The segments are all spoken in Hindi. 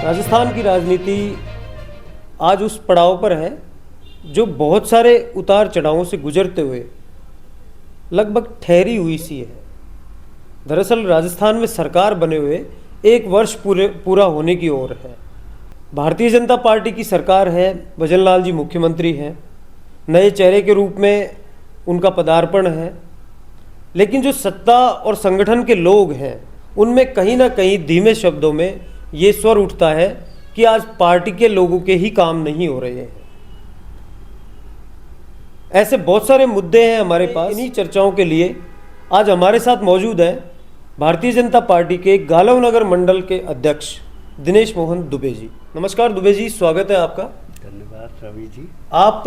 राजस्थान की राजनीति आज उस पड़ाव पर है जो बहुत सारे उतार चढ़ावों से गुजरते हुए लगभग ठहरी हुई सी है। दरअसल राजस्थान में सरकार बने हुए एक वर्ष पूरा होने की ओर है। भारतीय जनता पार्टी की सरकार है, भजन लाल जी मुख्यमंत्री हैं, नए चेहरे के रूप में उनका पदार्पण है। लेकिन जो सत्ता और संगठन के लोग हैं उनमें कहीं ना कहीं धीमे शब्दों में ये स्वर उठता है कि आज पार्टी के लोगों के ही काम नहीं हो रहे हैं। ऐसे बहुत सारे मुद्दे हैं हमारे पास। इन्हीं चर्चाओं के लिए आज हमारे साथ मौजूद है भारतीय जनता पार्टी के गालव नगर मंडल के अध्यक्ष दिनेश मोहन दुबे जी। नमस्कार दुबे जी, स्वागत है आपका। धन्यवाद रवि जी। आप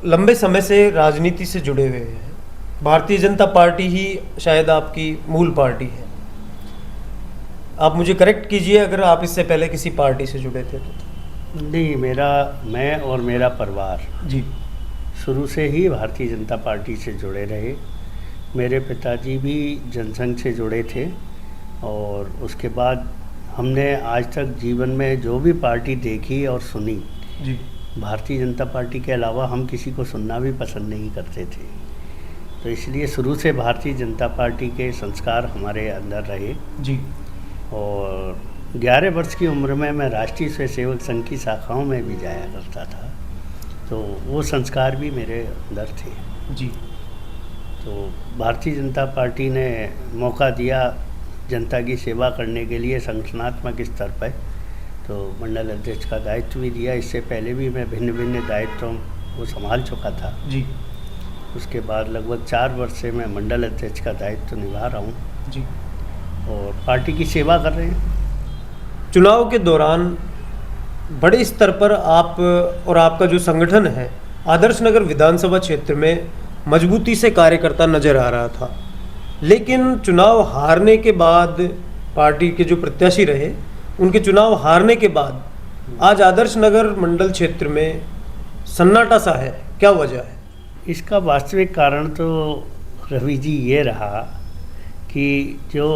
लंबे समय से राजनीति से जुड़े हुए हैं। भारतीय जनता पार्टी ही शायद आपकी मूल पार्टी है। आप मुझे करेक्ट कीजिए अगर आप इससे पहले किसी पार्टी से जुड़े थे तो। नहीं, मैं और मेरा परिवार जी शुरू से ही भारतीय जनता पार्टी से जुड़े रहे। मेरे पिताजी भी जनसंघ से जुड़े थे और उसके बाद हमने आज तक जीवन में जो भी पार्टी देखी और सुनी, जी, भारतीय जनता पार्टी के अलावा हम किसी को सुनना भी पसंद नहीं करते थे। तो इसलिए शुरू से भारतीय जनता पार्टी के संस्कार हमारे अंदर रहे। जी। और 11 वर्ष की उम्र में मैं राष्ट्रीय स्वयंसेवक संघ की शाखाओं में भी जाया करता था, तो वो संस्कार भी मेरे अंदर थे। जी। तो भारतीय जनता पार्टी ने मौका दिया जनता की सेवा करने के लिए संगठनात्मक स्तर पर, तो मंडल अध्यक्ष का दायित्व भी दिया। इससे पहले भी मैं भिन्न भिन्न दायित्वों को संभाल चुका था। जी। उसके बाद लगभग 4 वर्ष से मैं मंडल अध्यक्ष का दायित्व निभा रहा हूँ। जी। और पार्टी की सेवा कर रहे हैं। चुनाव के दौरान बड़े स्तर पर आप और आपका जो संगठन है आदर्श नगर विधानसभा क्षेत्र में मजबूती से कार्य करता नजर आ रहा था। लेकिन चुनाव हारने के बाद पार्टी के जो प्रत्याशी रहे उनके चुनाव हारने के बाद आज आदर्श नगर मंडल क्षेत्र में सन्नाटा सा है। क्या वजह है? इसका वास्तविक कारण तो रवि जी ये रहा कि जो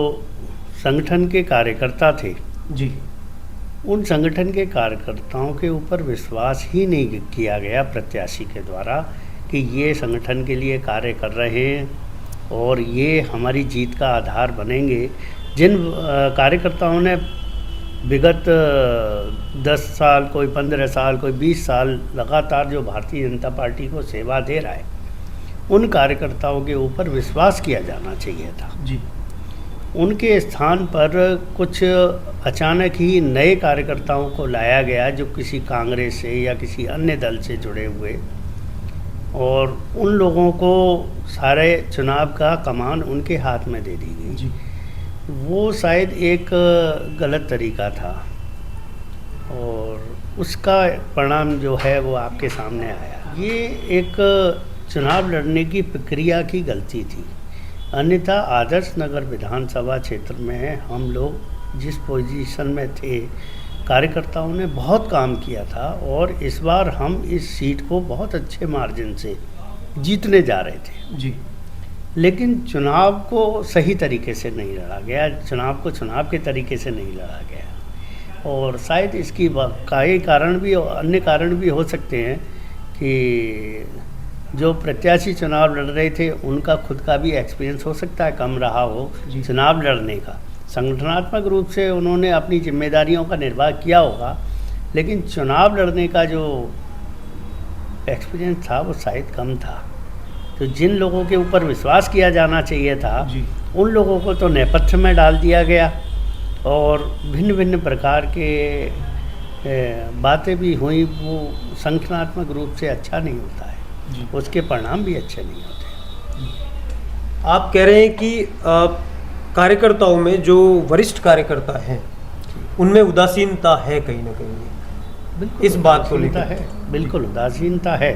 संगठन के कार्यकर्ता थे, जी, उन संगठन के कार्यकर्ताओं के ऊपर विश्वास ही नहीं किया गया प्रत्याशी के द्वारा कि ये संगठन के लिए कार्य कर रहे हैं और ये हमारी जीत का आधार बनेंगे। जिन कार्यकर्ताओं ने विगत 10 साल, कोई 15 साल, कोई 20 साल लगातार जो भारतीय जनता पार्टी को सेवा दे रहा है, उन कार्यकर्ताओं के ऊपर विश्वास किया जाना चाहिए था। जी। उनके स्थान पर कुछ अचानक ही नए कार्यकर्ताओं को लाया गया जो किसी कांग्रेस से या किसी अन्य दल से जुड़े हुए, और उन लोगों को सारे चुनाव का कमान उनके हाथ में दे दी गई। जी। वो शायद एक गलत तरीका था और उसका परिणाम जो है वो आपके सामने आया। ये एक चुनाव लड़ने की प्रक्रिया की गलती थी। अन्यथा आदर्श नगर विधानसभा क्षेत्र में हम लोग जिस पोजीशन में थे, कार्यकर्ताओं ने बहुत काम किया था और इस बार हम इस सीट को बहुत अच्छे मार्जिन से जीतने जा रहे थे। जी। लेकिन चुनाव को सही तरीके से नहीं लड़ा गया, चुनाव को चुनाव के तरीके से नहीं लड़ा गया। और शायद इसकी कई कारण भी, अन्य कारण भी हो सकते हैं कि जो प्रत्याशी चुनाव लड़ रहे थे उनका खुद का भी एक्सपीरियंस हो सकता है कम रहा हो चुनाव लड़ने का। संगठनात्मक रूप से उन्होंने अपनी जिम्मेदारियों का निर्वाह किया होगा, लेकिन चुनाव लड़ने का जो एक्सपीरियंस था वो शायद कम था। तो जिन लोगों के ऊपर विश्वास किया जाना चाहिए था, उन लोगों को तो नेपथ्य में डाल दिया गया और भिन्न भिन्न प्रकार के बातें भी हुई। वो संगठनात्मक रूप से अच्छा नहीं होता है, उसके परिणाम भी अच्छे नहीं होते। आप कह रहे हैं कि कार्यकर्ताओं में जो वरिष्ठ कार्यकर्ता हैं उनमें उदासीनता है कहीं ना कहीं। इस बात को लेकर है, बिल्कुल उदासीनता है।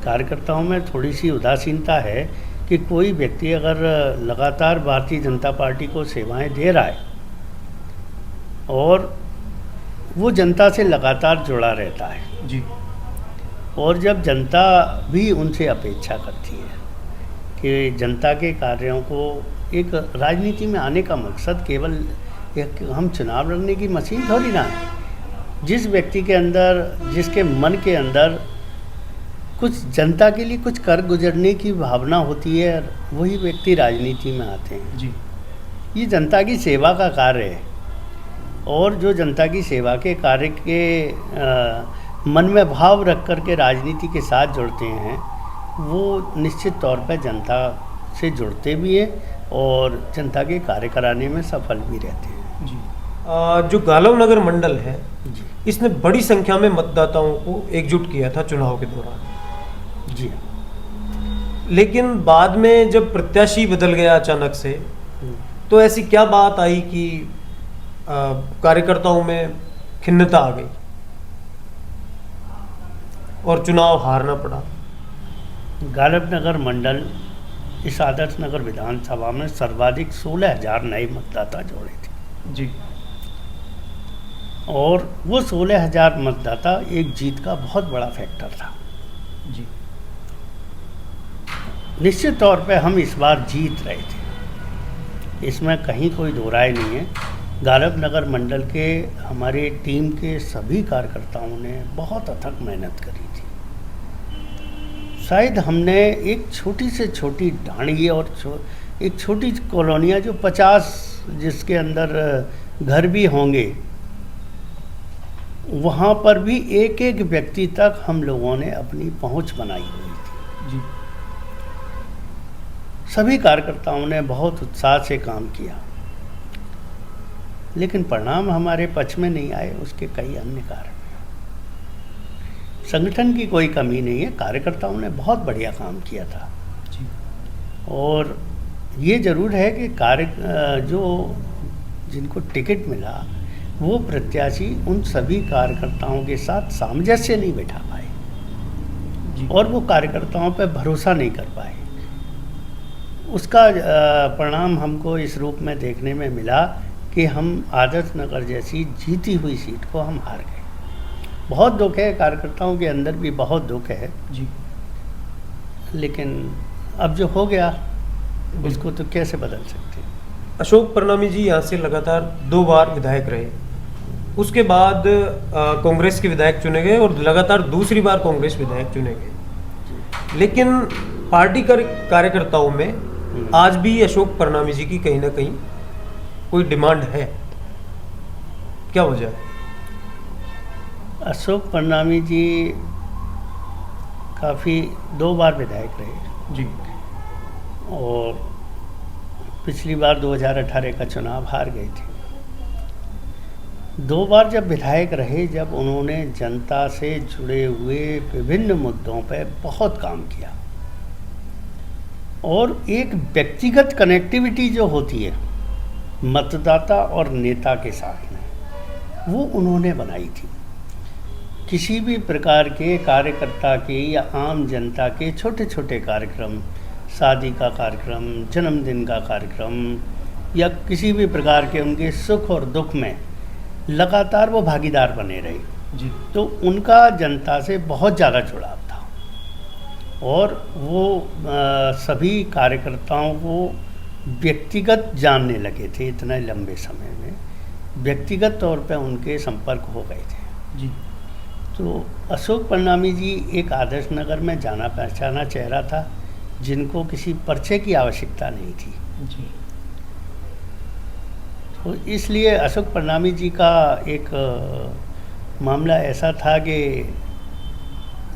कार्यकर्ताओं में थोड़ी सी उदासीनता है कि कोई व्यक्ति अगर लगातार भारतीय जनता पार्टी को सेवाएं दे रहा है और वो जनता से लगातार जुड़ा रहता है, जी, और जब जनता भी उनसे अपेक्षा करती है कि जनता के कार्यों को, एक राजनीति में आने का मकसद केवल एक हम चुनाव लड़ने की मशीन थोड़ी ना है। जिस व्यक्ति के अंदर, जिसके मन के अंदर कुछ जनता के लिए कुछ कर गुजरने की भावना होती है, वही व्यक्ति राजनीति में आते हैं। जी। ये जनता की सेवा का कार्य है, और जो जनता की सेवा के कार्य के मन में भाव रख कर के राजनीति के साथ जुड़ते हैं, वो निश्चित तौर पर जनता से जुड़ते भी हैं और जनता के कार्य कराने में सफल भी रहते हैं। जी। जो गालव नगर मंडल है, जी इसने बड़ी संख्या में मतदाताओं को एकजुट किया था चुनाव के दौरान। जी। लेकिन बाद में जब प्रत्याशी बदल गया अचानक से, तो ऐसी क्या बात आई कि कार्यकर्ताओं में खिन्नता आ गई और चुनाव हारना पड़ा? गालब नगर मंडल इस आदर्श नगर विधानसभा में सर्वाधिक 16,000 नए मतदाता जोड़े थे। जी। और वो 16,000 मतदाता एक जीत का बहुत बड़ा फैक्टर था। जी। निश्चित तौर पे हम इस बार जीत रहे थे, इसमें कहीं कोई दो राय नहीं है। गालब नगर मंडल के हमारे टीम के सभी कार्यकर्ताओं ने बहुत अथक मेहनत करी थी। शायद हमने एक छोटी से छोटी ढाणी और एक छोटी कॉलोनियाँ जो 50 जिसके अंदर घर भी होंगे, वहाँ पर भी एक एक व्यक्ति तक हम लोगों ने अपनी पहुँच बनाई हुई थी। जी। सभी कार्यकर्ताओं ने बहुत उत्साह से काम किया, लेकिन परिणाम हमारे पक्ष में नहीं आए। उसके कई अन्य कारण हैं। संगठन की कोई कमी नहीं है, कार्यकर्ताओं ने बहुत बढ़िया काम किया था। जी। और ये ज़रूर है कि जो जिनको टिकट मिला, वो प्रत्याशी उन सभी कार्यकर्ताओं के साथ सामंजस्य नहीं बैठा पाए। जी। और वो कार्यकर्ताओं पर भरोसा नहीं कर पाए। उसका परिणाम हमको इस रूप में देखने में मिला कि हम आदर्श नगर जैसी जीती हुई सीट को हम हार गए। बहुत दुख है, कार्यकर्ताओं के अंदर भी बहुत दुख है। जी। लेकिन अब जो हो गया उसको तो कैसे बदल सकते हैं। अशोक परनामी जी यहाँ से लगातार 2 बार विधायक रहे, उसके बाद कांग्रेस के विधायक चुने गए और लगातार दूसरी बार कांग्रेस विधायक चुने गए। लेकिन पार्टी कार्यकर्ताओं में आज भी अशोक परनामी जी की कहीं ना कहीं कोई डिमांड है, क्या वजह है? अशोक परनामी जी काफ़ी 2 बार विधायक रहे। जी। और पिछली बार 2018 का चुनाव हार गए थे। 2 बार जब विधायक रहे, जब उन्होंने जनता से जुड़े हुए विभिन्न मुद्दों पर बहुत काम किया, और एक व्यक्तिगत कनेक्टिविटी जो होती है मतदाता और नेता के साथ में, वो उन्होंने बनाई थी। किसी भी प्रकार के कार्यकर्ता के या आम जनता के छोटे छोटे कार्यक्रम, शादी का कार्यक्रम, जन्मदिन का कार्यक्रम, या किसी भी प्रकार के उनके सुख और दुख में लगातार वो भागीदार बने रहे। जी। तो उनका जनता से बहुत ज़्यादा जुड़ाव था, और वो सभी कार्यकर्ताओं को व्यक्तिगत जानने लगे थे। इतने लंबे समय में व्यक्तिगत तौर पर उनके संपर्क हो गए थे। जी। तो अशोक परनामी जी एक आदर्श नगर में जाना पहचाना चेहरा था, जिनको किसी परिचय की आवश्यकता नहीं थी। जी। तो इसलिए अशोक परनामी जी का एक मामला ऐसा था कि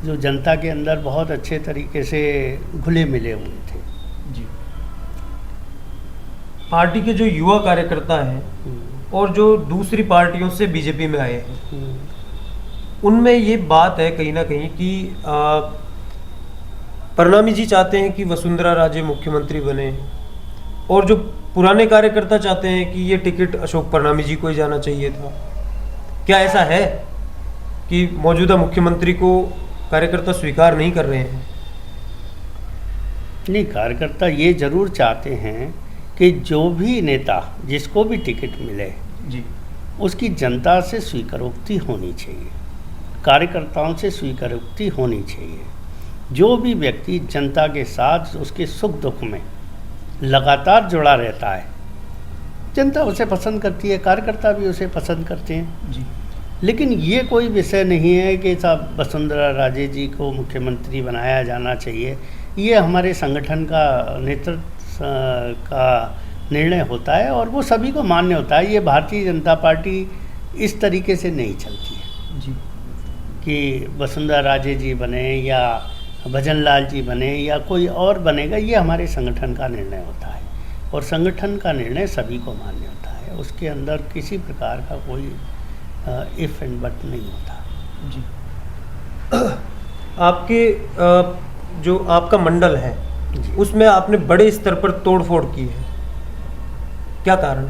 जो जनता के अंदर बहुत अच्छे तरीके से घुले मिले हुए थे। जी। पार्टी के जो युवा कार्यकर्ता हैं और जो दूसरी पार्टियों से बीजेपी में आए हैं, उनमें ये बात है कहीं ना कहीं कि परनामी जी चाहते हैं कि वसुंधरा राजे मुख्यमंत्री बने, और जो पुराने कार्यकर्ता चाहते हैं कि ये टिकट अशोक परनामी जी को ही जाना चाहिए था। क्या ऐसा है कि मौजूदा मुख्यमंत्री को कार्यकर्ता स्वीकार नहीं कर रहे हैं? नहीं, कार्यकर्ता ये जरूर चाहते हैं कि जो भी नेता, जिसको भी टिकट मिले, जी, उसकी जनता से स्वीकारोक्ति होनी चाहिए, कार्यकर्ताओं से स्वीकारोक्ति होनी चाहिए। जो भी व्यक्ति जनता के साथ उसके सुख दुख में लगातार जुड़ा रहता है, जनता उसे पसंद करती है, कार्यकर्ता भी उसे पसंद करते हैं। जी। लेकिन ये कोई विषय नहीं है कि साहब वसुंधरा राजे जी को मुख्यमंत्री बनाया जाना चाहिए। ये हमारे संगठन का नेतृत्व का निर्णय होता है और वो सभी को मान्य होता है। ये भारतीय जनता पार्टी इस तरीके से नहीं चलती है जी कि वसुंधरा राजे जी बने या भजन लाल जी बने या कोई और बनेगा। ये हमारे संगठन का निर्णय होता है और संगठन का निर्णय सभी को मान्य होता है। उसके अंदर किसी प्रकार का कोई इफ एंड बट नहीं होता जी। आपके जो आपका मंडल है जी। उसमें आपने बड़े स्तर पर तोड़फोड़ की है, क्या कारण?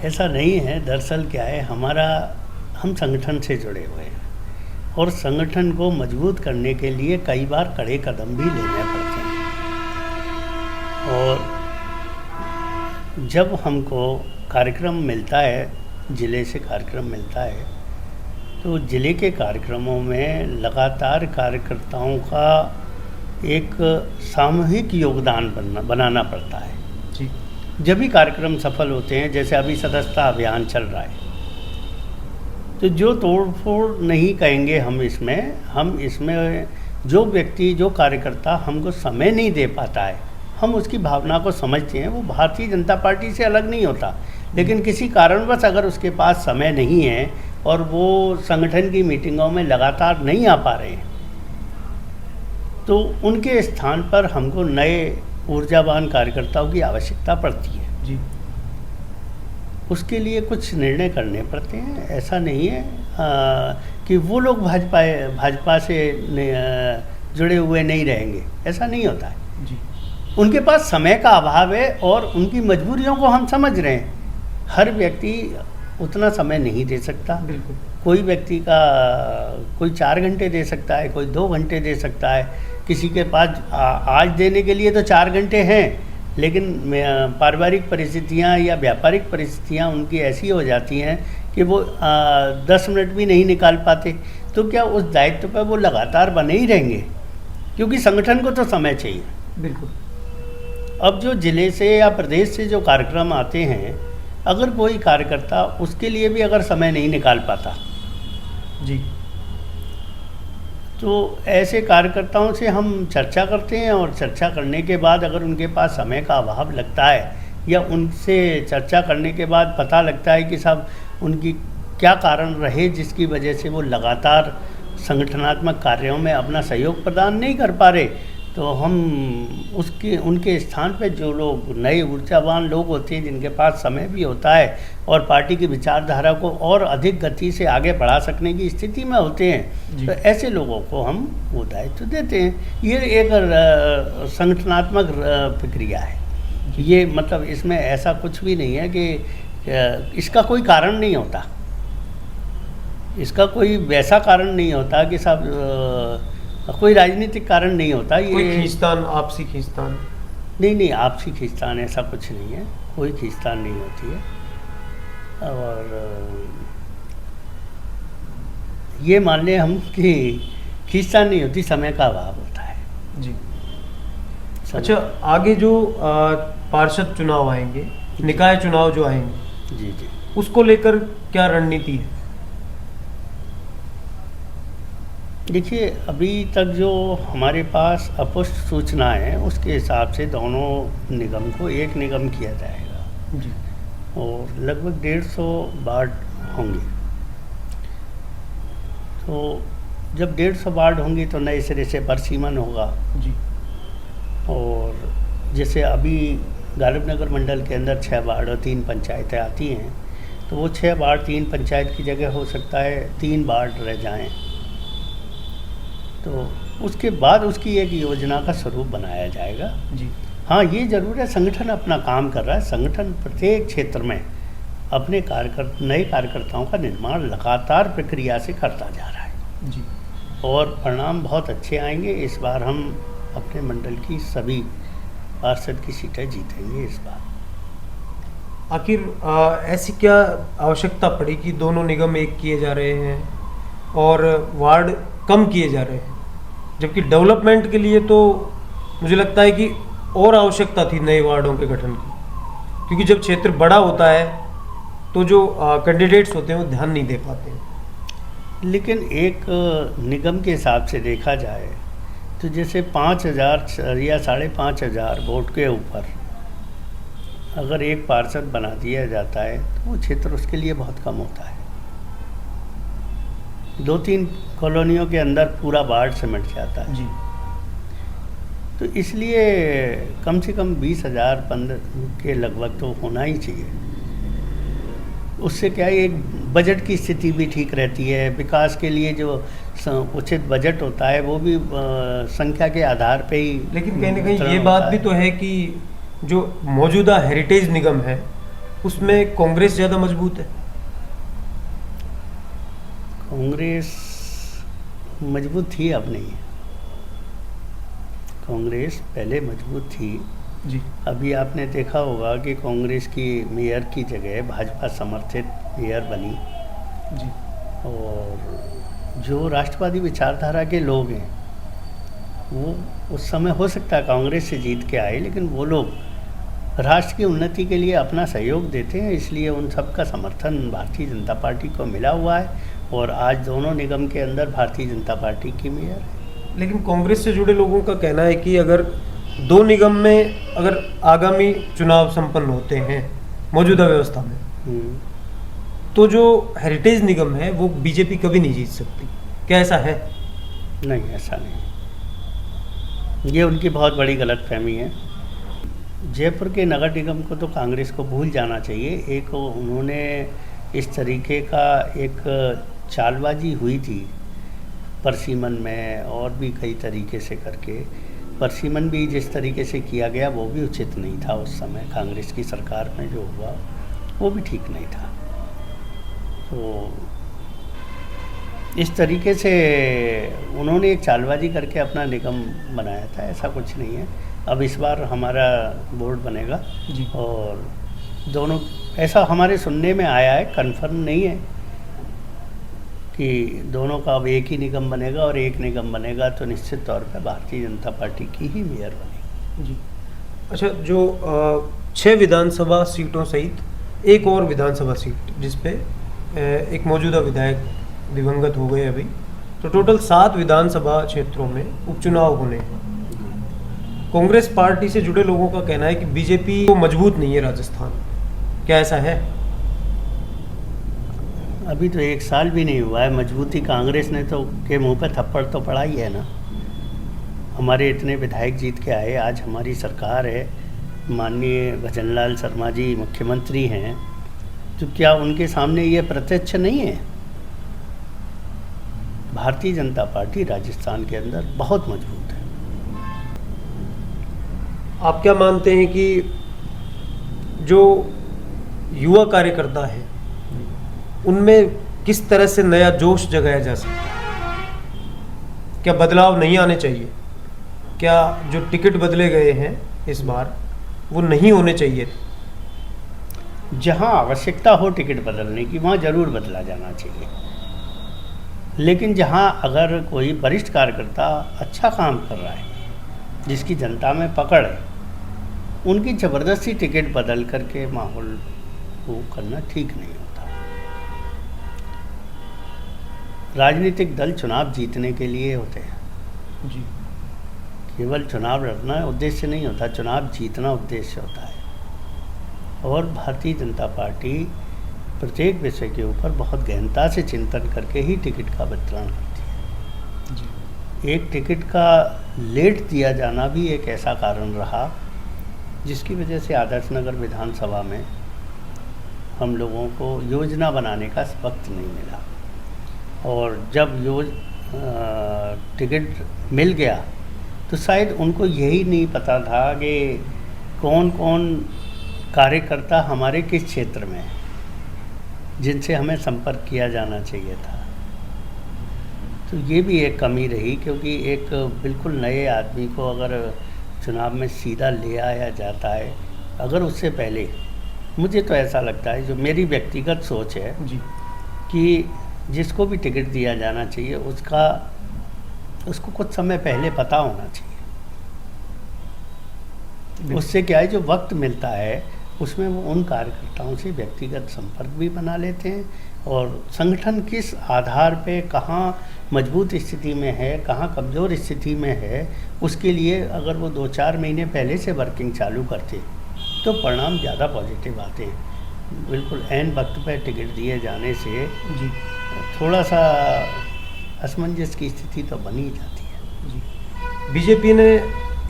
ऐसा नहीं है। दरअसल क्या है, हम संगठन से जुड़े हुए हैं और संगठन को मजबूत करने के लिए कई बार कड़े कदम भी लेने पड़ते हैं। और जब हमको कार्यक्रम मिलता है, ज़िले से कार्यक्रम मिलता है, तो ज़िले के कार्यक्रमों में लगातार कार्यकर्ताओं का एक सामूहिक योगदान बनाना पड़ता है जी। जब भी कार्यक्रम सफल होते हैं। जैसे अभी सदस्यता अभियान चल रहा है, तो जो तोड़फोड़ नहीं कहेंगे हम इसमें जो व्यक्ति, जो कार्यकर्ता हमको समय नहीं दे पाता है, हम उसकी भावना को समझते हैं। वो भारतीय जनता पार्टी से अलग नहीं होता, लेकिन किसी कारणवश अगर उसके पास समय नहीं है और वो संगठन की मीटिंगों में लगातार नहीं आ पा रहे हैं, तो उनके स्थान पर हमको नए ऊर्जावान कार्यकर्ताओं की आवश्यकता पड़ती है जी। उसके लिए कुछ निर्णय करने पड़ते हैं। ऐसा नहीं है कि वो लोग भाजपा से जुड़े हुए नहीं रहेंगे, ऐसा नहीं होता है जी। उनके पास समय का अभाव है और उनकी मजबूरियों को हम समझ रहे हैं। हर व्यक्ति उतना समय नहीं दे सकता। बिल्कुल। कोई व्यक्ति का कोई 4 घंटे दे सकता है, कोई 2 घंटे दे सकता है। किसी के पास आज देने के लिए तो 4 घंटे हैं, लेकिन पारिवारिक परिस्थितियां या व्यापारिक परिस्थितियां उनकी ऐसी हो जाती हैं कि वो 10 मिनट भी नहीं निकाल पाते। तो क्या उस दायित्व पर वो लगातार बने ही रहेंगे? क्योंकि संगठन को तो समय चाहिए। बिल्कुल। अब जो ज़िले से या प्रदेश से जो कार्यक्रम आते हैं, अगर कोई कार्यकर्ता उसके लिए भी अगर समय नहीं निकाल पाता जी, तो ऐसे कार्यकर्ताओं से हम चर्चा करते हैं और चर्चा करने के बाद अगर उनके पास समय का अभाव लगता है या उनसे चर्चा करने के बाद पता लगता है कि साहब उनकी क्या कारण रहे जिसकी वजह से वो लगातार संगठनात्मक कार्यों में अपना सहयोग प्रदान नहीं कर पा रहे, तो हम उनके स्थान पे जो लोग नए ऊर्जावान लोग होते हैं, जिनके पास समय भी होता है और पार्टी की विचारधारा को और अधिक गति से आगे बढ़ा सकने की स्थिति में होते हैं, तो ऐसे लोगों को हम वो दायित्व देते हैं। ये एक संगठनात्मक प्रक्रिया है। ये मतलब इसमें ऐसा कुछ भी नहीं है कि इसका कोई कारण नहीं होता, इसका कोई वैसा कारण नहीं होता कि साहब कोई राजनीतिक कारण नहीं होता। ये कोई खींचतान, आपसी खींचतान? नहीं, आपसी खींचतान ऐसा कुछ नहीं है, कोई खींचतान नहीं होती है। और ये मान लें हम कि खींचतान नहीं होती, समय का अभाव होता है जी। अच्छा, आगे जो पार्षद चुनाव आएंगे, निकाय चुनाव जो आएंगे, जी, उसको लेकर क्या रणनीति है? देखिए, अभी तक जो हमारे पास अपुष्ट सूचना है उसके हिसाब से दोनों निगम को एक निगम किया जाएगा जी। और लगभग 150 वार्ड होंगे। तो जब 150 वार्ड होंगे तो नए सिरे से बरसीमन होगा जी। और जैसे अभी गालिब नगर मंडल के अंदर 6 वार्ड और 3 पंचायतें आती हैं, तो वो 6 वार्ड 3 पंचायत की जगह हो सकता है 3 वार्ड रह जाएं। तो उसके बाद उसकी एक योजना का स्वरूप बनाया जाएगा जी। हाँ, ये ज़रूर है, संगठन अपना काम कर रहा है। संगठन प्रत्येक क्षेत्र में अपने नए कार्यकर्ताओं का निर्माण लगातार प्रक्रिया से करता जा रहा है जी। और परिणाम बहुत अच्छे आएंगे। इस बार हम अपने मंडल की सभी पार्षद की सीटें जीतेंगे इस बार। आखिर ऐसी क्या आवश्यकता पड़ी कि दोनों निगम एक किए जा रहे हैं और वार्ड कम किए जा रहे हैं, जबकि डेवलपमेंट के लिए तो मुझे लगता है कि और आवश्यकता थी नए वार्डों के गठन की? क्योंकि जब क्षेत्र बड़ा होता है तो जो कैंडिडेट्स होते हैं वो ध्यान नहीं दे पाते हैं। लेकिन एक निगम के हिसाब से देखा जाए तो जैसे 5,000 या 5,500 वोट के ऊपर अगर एक पार्षद बना दिया जाता है तो वो क्षेत्र उसके लिए बहुत कम होता है। 2-3 कॉलोनियों के अंदर पूरा वार्ड सिमट जाता है जी। तो इसलिए कम से कम 20,000 के लगभग तो होना ही चाहिए। उससे क्या है, एक बजट की स्थिति भी ठीक रहती है। विकास के लिए जो उचित बजट होता है वो भी संख्या के आधार पे ही। लेकिन कहीं ना कहीं ये बात भी तो है कि जो मौजूदा हेरिटेज निगम है उसमें कांग्रेस ज़्यादा मजबूत है। कांग्रेस मजबूत थी, अब नहीं है। कांग्रेस पहले मजबूत थी जी। अभी आपने देखा होगा कि कांग्रेस की मेयर की जगह भाजपा समर्थित मेयर बनी जी। और जो राष्ट्रवादी विचारधारा के लोग हैं वो उस समय हो सकता है कांग्रेस से जीत के आए, लेकिन वो लोग राष्ट्र की उन्नति के लिए अपना सहयोग देते हैं, इसलिए उन सब का समर्थन भारतीय जनता पार्टी को मिला हुआ है और आज दोनों निगम के अंदर भारतीय जनता पार्टी की मेयर है। लेकिन कांग्रेस से जुड़े लोगों का कहना है कि अगर 2 निगम में अगर आगामी चुनाव संपन्न होते हैं मौजूदा व्यवस्था में तो जो हेरिटेज निगम है वो बीजेपी कभी नहीं जीत सकती। क्या ऐसा है? नहीं, ऐसा नहीं। ये उनकी बहुत बड़ी गलतफहमी है। जयपुर के नगर निगम को तो कांग्रेस को भूल जाना चाहिए। एक उन्होंने इस तरीके का एक चालबाजी हुई थी परसिमन में और भी कई तरीके से करके। परसिमन भी जिस तरीके से किया गया वो भी उचित नहीं था। उस समय कांग्रेस की सरकार में जो हुआ वो भी ठीक नहीं था। तो इस तरीके से उन्होंने एक चालबाजी करके अपना निगम बनाया था, ऐसा कुछ नहीं है। अब इस बार हमारा बोर्ड बनेगा जी। और दोनों, ऐसा हमारे सुनने में आया है, कंफर्म नहीं है कि दोनों का अब एक ही निगम बनेगा और एक निगम बनेगा तो निश्चित तौर पर भारतीय जनता पार्टी की ही मेयर बनेगी। जी। अच्छा, जो 6 विधानसभा सीटों सहित एक और विधानसभा सीट जिस पे एक मौजूदा विधायक दिवंगत हो गए अभी, तो टोटल 7 विधानसभा क्षेत्रों में उपचुनाव होने हैं। कांग्रेस पार्टी से जुड़े लोगों का कहना है कि बीजेपी को मजबूत नहीं है राजस्थान। क्या ऐसा है? अभी तो 1 साल भी नहीं हुआ है, मजबूती कांग्रेस ने तो के मुंह पे थप्पड़ तो पड़ा ही है ना। हमारे इतने विधायक जीत के आए, आज हमारी सरकार है, माननीय भजनलाल शर्मा जी मुख्यमंत्री हैं, तो क्या उनके सामने ये प्रत्यक्ष नहीं है? भारतीय जनता पार्टी राजस्थान के अंदर बहुत मजबूत है। आप क्या मानते हैं कि जो युवा कार्यकर्ता है उनमें किस तरह से नया जोश जगाया जा सकता है? क्या बदलाव नहीं आने चाहिए? क्या जो टिकट बदले गए हैं इस बार वो नहीं होने चाहिए? जहाँ आवश्यकता हो टिकट बदलने की वहाँ ज़रूर बदला जाना चाहिए, लेकिन जहाँ अगर कोई वरिष्ठ कार्यकर्ता अच्छा काम कर रहा है, जिसकी जनता में पकड़ है, उनकी ज़बरदस्ती टिकट बदल करके माहौल को करना ठीक नहीं होता। राजनीतिक दल चुनाव जीतने के लिए होते हैं जी। केवल चुनाव लड़ना उद्देश्य नहीं होता, चुनाव जीतना उद्देश्य होता है। और भारतीय जनता पार्टी प्रत्येक विषय के ऊपर बहुत गहनता से चिंतन करके ही टिकट का वितरण करती है जी। एक टिकट का लेट दिया जाना भी एक ऐसा कारण रहा जिसकी वजह से आदर्श नगर विधानसभा में हम लोगों को योजना बनाने का वक्त नहीं मिला। और जब टिकट मिल गया तो शायद उनको यही नहीं पता था कि कौन कौन कार्यकर्ता हमारे किस क्षेत्र में है जिनसे हमें संपर्क किया जाना चाहिए था। तो ये भी एक कमी रही, क्योंकि एक बिल्कुल नए आदमी को अगर चुनाव में सीधा ले आया जाता है, अगर उससे पहले, मुझे तो ऐसा लगता है, जो मेरी व्यक्तिगत सोच है जी, कि जिसको भी टिकट दिया जाना चाहिए उसको कुछ समय पहले पता होना चाहिए। उससे क्या है, जो वक्त मिलता है उसमें वो उन कार्यकर्ताओं से व्यक्तिगत संपर्क भी बना लेते हैं और संगठन किस आधार पे कहाँ मजबूत स्थिति में है, कहाँ कमज़ोर स्थिति में है, उसके लिए अगर वो 2-4 महीने पहले से वर्किंग चालू करते तो परिणाम ज़्यादा पॉजिटिव आते हैं। बिल्कुल ऐन वक्त पर टिकट दिए जाने से जी थोड़ा सा असमंजस की स्थिति तो बनी जाती है। जी। बीजेपी ने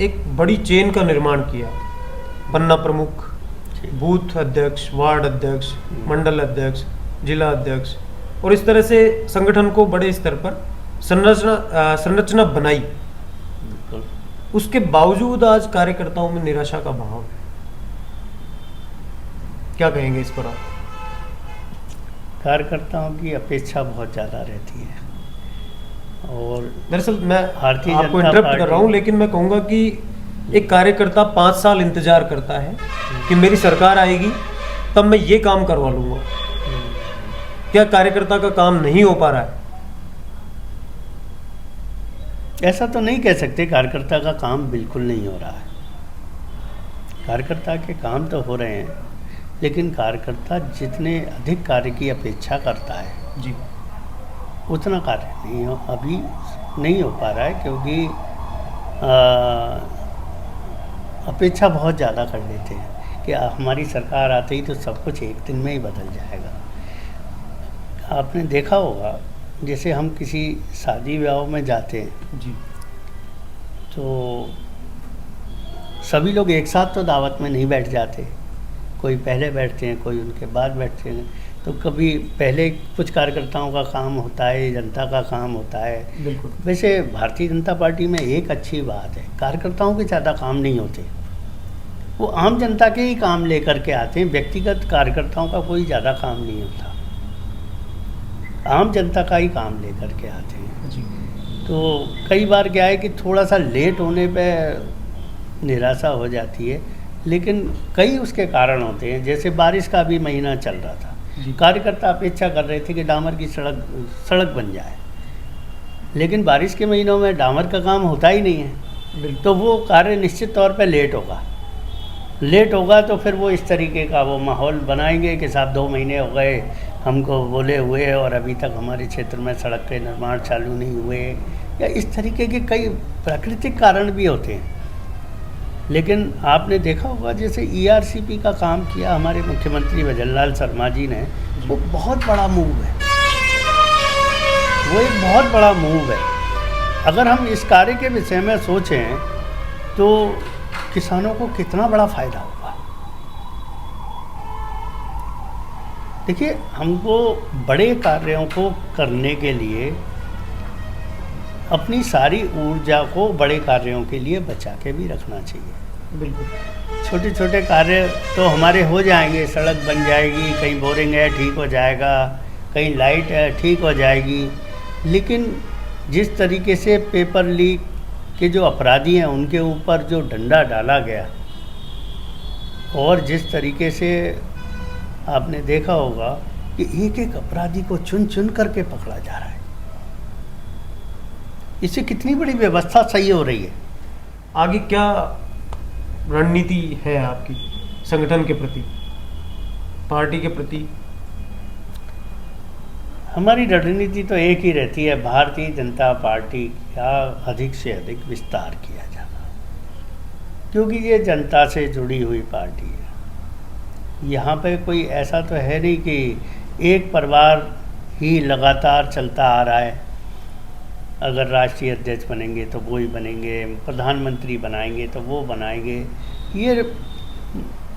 एक बड़ी चेन का निर्माण किया, पन्ना प्रमुख, बूथ अध्यक्ष, वार्ड अध्यक्ष, मंडल अध्यक्ष, जिला अध्यक्ष, और इस तरह से संगठन को बड़े स्तर पर संरचना बनाई। बिल्कुल। उसके बावजूद आज कार्यकर्ताओं में निराशा का भाव है। क्या कहेंगे इस पर आप? कार्यकर्ताओं की अपेक्षा बहुत ज़्यादा रहती है और दरअसल मैं भारतीय आपको जनता इंटरप्ट कर रहा हूँ, पार्टी- लेकिन मैं कहूँगा कि एक कार्यकर्ता 5 साल इंतजार करता है कि मेरी सरकार आएगी तब मैं ये काम करवा लूँगा। क्या कार्यकर्ता का काम नहीं हो पा रहा है? ऐसा तो नहीं कह सकते कार्यकर्ता का काम बिल्कुल नहीं हो रहा है। कार्यकर्ता के काम तो हो रहे हैं, लेकिन कार्यकर्ता जितने अधिक कार्य की अपेक्षा करता है जी उतना कार्य अभी नहीं हो पा रहा है, क्योंकि अपेक्षा बहुत ज़्यादा कर लेते हैं कि हमारी सरकार आते ही तो सब कुछ एक दिन में ही बदल जाएगा। आपने देखा होगा, जैसे हम किसी शादी विवाह में जाते हैं जी तो सभी लोग एक साथ तो दावत में नहीं बैठ जाते, कोई पहले बैठते हैं, कोई उनके बाद बैठते हैं। तो कभी पहले कुछ कार्यकर्ताओं का काम होता है, जनता का काम होता है। बिल्कुल। वैसे भारतीय जनता पार्टी में एक अच्छी बात है, कार्यकर्ताओं के ज़्यादा काम नहीं होते, वो आम जनता के ही काम लेकर के आते हैं। व्यक्तिगत कार्यकर्ताओं का कोई ज़्यादा काम नहीं होता, आम जनता का ही काम लेकर के आते हैं। जी तो कई बार क्या है कि थोड़ा सा लेट होने पे निराशा हो जाती है, लेकिन कई उसके कारण होते हैं। जैसे बारिश का भी महीना चल रहा था, जी। कार्यकर्ता अपेक्षा कर रहे थे कि डामर की सड़क बन जाए, लेकिन बारिश के महीनों में डामर का काम होता ही नहीं है, बिल्कुल। तो वो कार्य निश्चित तौर पे लेट होगा तो फिर वो इस तरीके का वो माहौल बनाएंगे कि साहब 2 महीने हो गए हमको बोले हुए और अभी तक हमारे क्षेत्र में सड़क के निर्माण चालू नहीं हुए, या इस तरीके के कई प्राकृतिक कारण भी होते हैं। लेकिन आपने देखा होगा जैसे ERCP का काम किया हमारे मुख्यमंत्री भजनलाल शर्मा जी ने, वो बहुत बड़ा मूव है, वो एक बहुत बड़ा मूव है। अगर हम इस कार्य के विषय में सोचें तो किसानों को कितना बड़ा फ़ायदा होगा। देखिए, हमको बड़े कार्यों को करने के लिए अपनी सारी ऊर्जा को बड़े कार्यों के लिए बचा के भी रखना चाहिए। बिल्कुल। छोटे छोटे कार्य तो हमारे हो जाएंगे, सड़क बन जाएगी, कहीं बोरिंग है ठीक हो जाएगा, कहीं लाइट है ठीक हो जाएगी, लेकिन जिस तरीके से पेपर लीक के जो अपराधी हैं उनके ऊपर जो डंडा डाला गया, और जिस तरीके से आपने देखा होगा कि एक एक अपराधी को चुन चुन करके पकड़ा जा रहा है, इससे कितनी बड़ी व्यवस्था सही हो रही है। आगे क्या रणनीति है आपकी संगठन के प्रति, पार्टी के प्रति? हमारी रणनीति तो एक ही रहती है, भारतीय जनता पार्टी का अधिक से अधिक विस्तार किया जाना, क्योंकि ये जनता से जुड़ी हुई पार्टी है। यहाँ पे कोई ऐसा तो है नहीं कि एक परिवार ही लगातार चलता आ रहा है, अगर राष्ट्रीय अध्यक्ष बनेंगे तो वो ही बनेंगे, प्रधानमंत्री बनाएंगे तो वो बनाएंगे, ये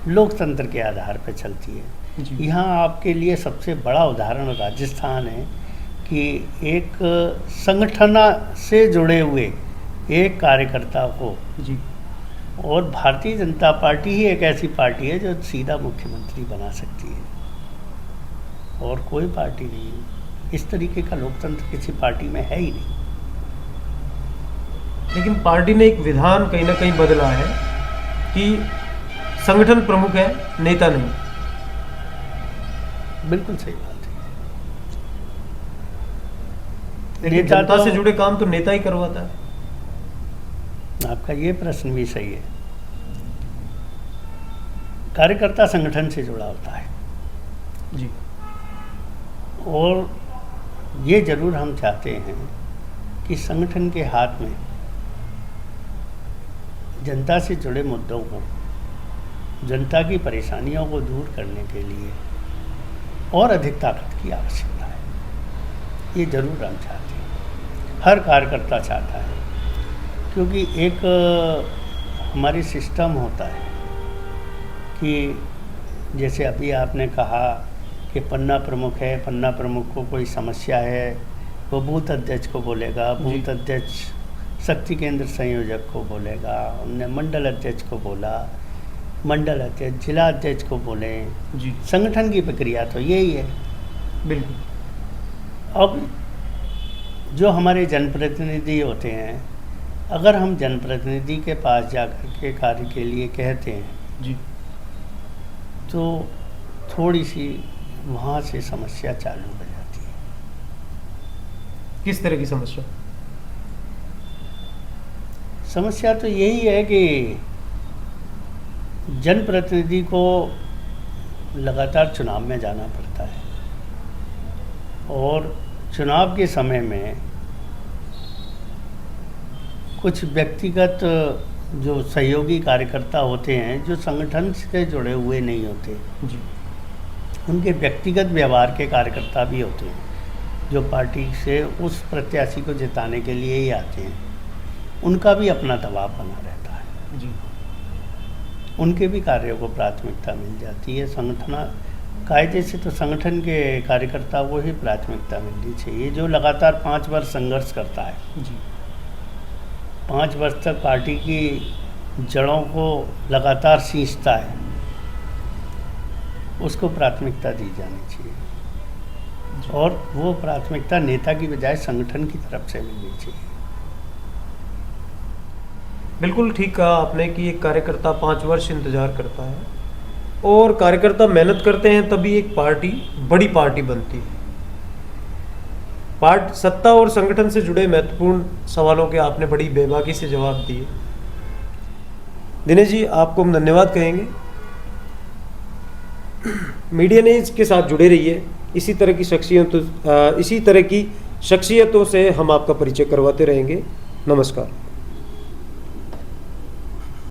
लोकतंत्र के आधार पर चलती है। यहाँ आपके लिए सबसे बड़ा उदाहरण राजस्थान है कि एक संगठन से जुड़े हुए एक कार्यकर्ता को जी और भारतीय जनता पार्टी ही एक ऐसी पार्टी है जो सीधा मुख्यमंत्री बना सकती है, और कोई पार्टी नहीं है। इस तरीके का लोकतंत्र किसी पार्टी में है ही नहीं। लेकिन पार्टी ने एक विधान कहीं ना कहीं बदला है कि संगठन प्रमुख है, नेता नहीं। बिल्कुल सही बात है। लेकिन नेता जनता तो- से जुड़े काम तो नेता ही करवाता है। आपका ये प्रश्न भी सही है। कार्यकर्ता संगठन से जुड़ा होता है जी। और ये जरूर हम चाहते हैं कि संगठन के हाथ में जनता से जुड़े मुद्दों को, जनता की परेशानियों को दूर करने के लिए और अधिक ताकत की आवश्यकता है। ये जरूर हम चाहते हैं, हर कार्यकर्ता चाहता है, क्योंकि एक हमारी सिस्टम होता है कि जैसे अभी आपने कहा कि पन्ना प्रमुख है, पन्ना प्रमुख को कोई समस्या है, वो बूथ अध्यक्ष को बोलेगा, बूथ अध्यक्ष शक्ति केंद्र संयोजक को बोलेगा, हमने मंडल अध्यक्ष को बोला, मंडल अध्यक्ष जिला अध्यक्ष को बोले जी। संगठन की प्रक्रिया तो यही है। बिल्कुल। अब जो हमारे जनप्रतिनिधि होते हैं, अगर हम जनप्रतिनिधि के पास जाकर के कार्य के लिए कहते हैं जी, तो थोड़ी सी वहाँ से समस्या चालू हो जाती है। किस तरह की समस्या? समस्या तो यही है कि जनप्रतिनिधि को लगातार चुनाव में जाना पड़ता है और चुनाव के समय में कुछ व्यक्तिगत जो सहयोगी कार्यकर्ता होते हैं जो संगठन से जुड़े हुए नहीं होते जी, उनके व्यक्तिगत व्यवहार के कार्यकर्ता भी होते हैं जो पार्टी से उस प्रत्याशी को जिताने के लिए ही आते हैं। उनका भी अपना दबाव बना रहता है जी, उनके भी कार्यों को प्राथमिकता मिल जाती है। संगठन कायदे से तो संगठन के कार्यकर्ता को ही प्राथमिकता मिलनी चाहिए जो लगातार 5 वर्ष संघर्ष करता है जी, 5 वर्ष तक पार्टी की जड़ों को लगातार सींचता है, उसको प्राथमिकता दी जानी चाहिए और वो प्राथमिकता नेता की बजाय संगठन की तरफ से मिलनी चाहिए। बिल्कुल ठीक कहा आपने कि एक कार्यकर्ता 5 वर्ष इंतजार करता है और कार्यकर्ता मेहनत करते हैं तभी एक पार्टी बड़ी पार्टी बनती है। सत्ता और संगठन से जुड़े महत्वपूर्ण सवालों के आपने बड़ी बेबाकी से जवाब दिए। दिनेश जी, आपको हम धन्यवाद कहेंगे। मीडिया न्यूज़ के साथ जुड़े रहिए। इसी तरह की शख्सियतों से हम आपका परिचय करवाते रहेंगे। नमस्कार।